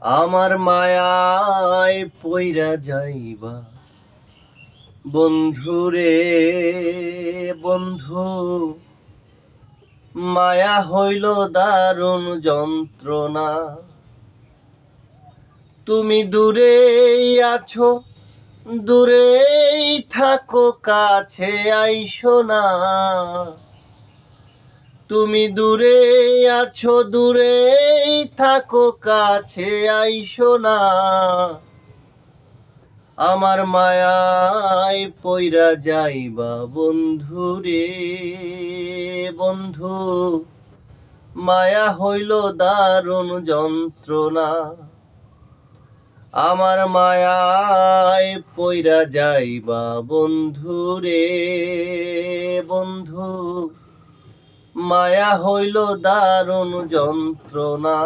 আমার মায়ায় পইরা যাইবা বন্ধুরে বন্ধু, মায়া হইল দারুণ যন্ত্রণা। তুমি দূরেই আছো, দূরেই থাকো, কাছে আইসো না। তুমি দূরেই আছো, দূরেই থাকো, কাছে আইসো না। আমার মায়ায় পইরা যাইবা বন্ধুরে বন্ধু, মায়া হইল দারুণ যন্ত্রণা। আমার মায়ায় পইরা যাইবা বন্ধুরে বন্ধু, মায়া হইল দারুণ যন্ত্রণা।